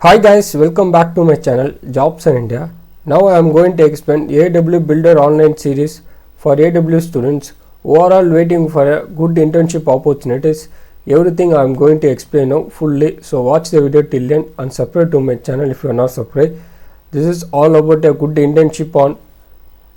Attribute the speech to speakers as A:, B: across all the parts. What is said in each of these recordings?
A: Hi guys, welcome back to my channel Jobs in India. Now I am going to explain AWS Builder online series for AWS students who are all waiting for a good internship opportunities. Everything I am going to explain now fully, so watch the video till end and subscribe to my channel if you are not subscribed. This is all about a good internship on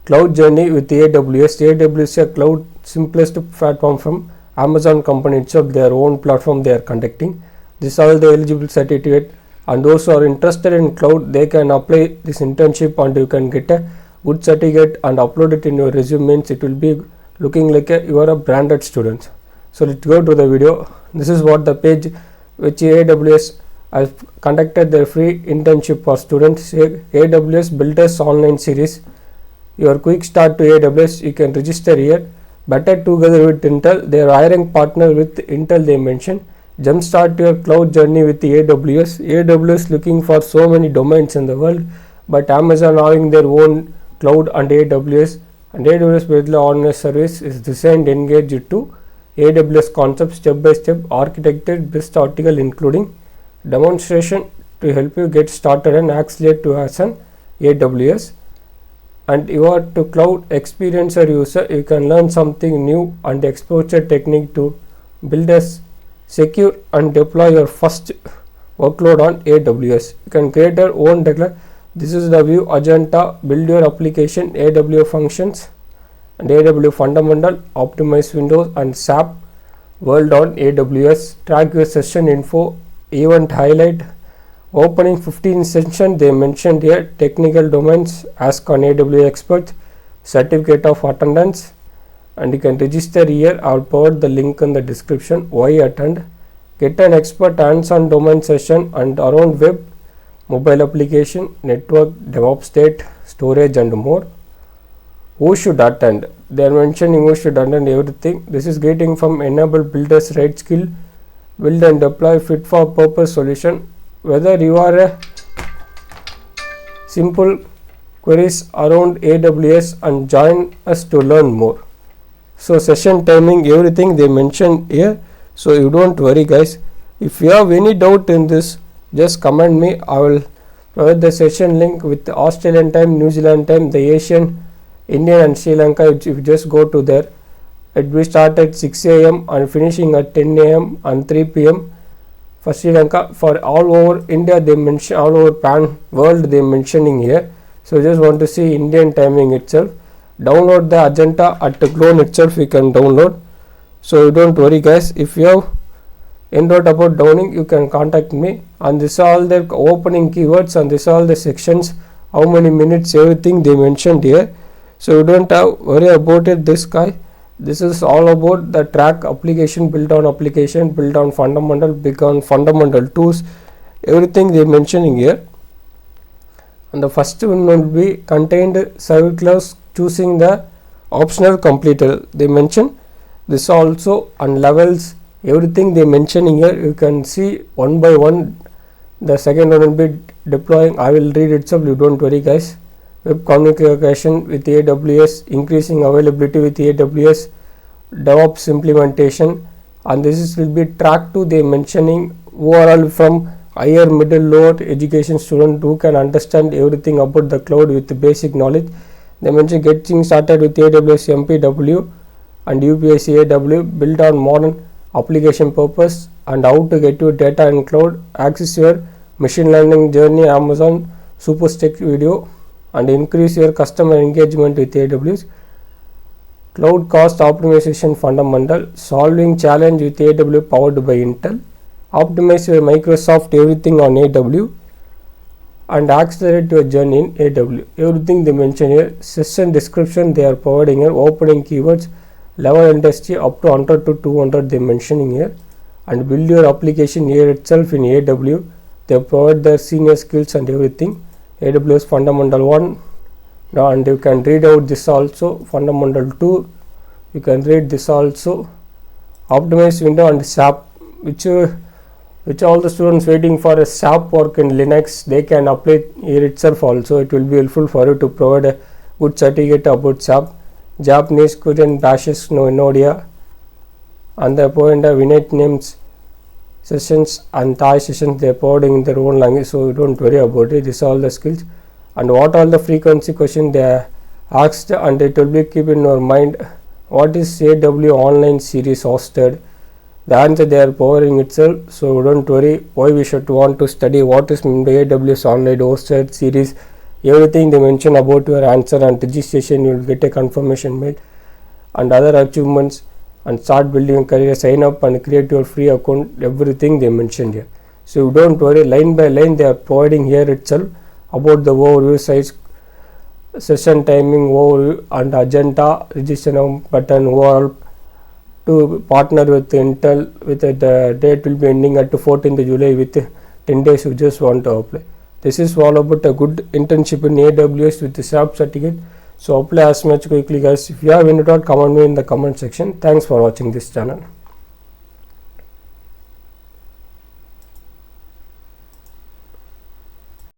A: cloud journey with AWS. AWS is a cloud simplest platform from Amazon company itself, their own platform they are conducting. This is all the eligible certificate, and those who are interested in cloud, they can apply this internship and you can get a good certificate and upload it in your resume. Means it will be looking like you are a branded student. So let's go to the video. This is what the page which AWS has conducted their free internship for students. AWS Builders online series. Your quick start to AWS, you can register here. Better together with Intel, they are hiring partner with Intel they mentioned. Jumpstart your cloud journey with AWS. AWS looking for so many domains in the world, but Amazon having their own cloud and AWS Builder online service is designed engaged to AWS concepts step by step architected best article including demonstration to help you get started and accelerate to as an AWS. And you are to cloud experiencer user, you can learn something new and exposure technique to build a secure and deploy your first workload on AWS. You can create your own declare. This is the view agenda, build your application, AWS functions and AWS fundamental, optimize Windows and SAP world on AWS, track your session info, event highlight, opening 15 session they mentioned here, technical domains, ask on AWS experts, certificate of attendance, and you can register here. I'll provide the link in the description. Why attend? Get an expert hands-on domain session and around web, mobile application, network, DevOps state, storage and more. Who should attend? They are mentioning who should attend everything. This is getting from enable builders right skill, build and deploy fit for purpose solution. Whether you are a simple queries around AWS and join us to learn more. So session timing, everything they mentioned here, so you don't worry guys. If you have any doubt in this, just comment me. I will provide the session link with the Australian time, New Zealand time, the Asian, Indian and Sri Lanka. If you just go to there, it will start at 6 a.m. and finishing at 10 a.m. and 3 p.m. for Sri Lanka. For all over India they mention, all over pan world they mentioning here. So just want to see Indian timing itself. Download the agenda at the clone itself, you can download. So you don't worry guys. If you have any doubt about downloading, you can contact me. And this are all the opening keywords and this are all the sections, how many minutes, everything they mentioned here. So you don't have worry about it this guy. This is all about the track application, build on fundamental, big on fundamental tools, everything they mentioning here. And the first one will be contained service class, choosing the optional completer they mention. This also and levels, everything they mentioning here, you can see one by one. The second one will be deploying, I will read itself, you don't worry guys. Web communication with AWS, increasing availability with AWS, DevOps implementation, and this will be track 2 they mentioning overall from higher, middle, lower education student who can understand everything about the cloud with the basic knowledge. They mention getting started with AWS MPW and UPS AW, build on modern application purpose and how to get your data in cloud, access your machine learning journey, Amazon SUPERSET video, and increase your customer engagement with AWS. Cloud cost optimization fundamental, solving challenge with AWS powered by Intel, optimize your Microsoft everything on AWS and accelerate your journey in AWS. Everything they mention here. Session description they are providing here, opening keywords, level industry up to 100 to 200 they mentioning here, and build your application here itself in AWS. They provide their senior skills and everything. AWS fundamental 1 now, and you can read out this also, fundamental 2 you can read this also, optimize window and SAP, which all the students waiting for a SAP work in Linux, they can apply here itself also. It will be helpful for you to provide a good certificate about SAP. Japanese, Korean, Bashes, Nodia, and the point of init names sessions and Thai sessions they are providing in their own language, so you don't worry about it. These are all the skills. And what all the frequency question they are asked, and it will be keep in your mind. What is AW online series hosted? The answer they are powering itself, so don't worry why we should want to study what is AWS online hosted series. Everything they mention about your answer and registration, you will get a confirmation mail. And other achievements and start building a career, sign up and create your free account, everything they mentioned here. So don't worry, line by line they are providing here itself about the overview, size, session timing, overview and agenda, registration button, overall to partner with Intel with the date will be ending at 14th July with 10 days you just want to apply. This is all about a good internship in AWS with the SAP certificate. So apply as much quickly guys. If you have any doubt, comment me in the comment section. Thanks for watching this channel.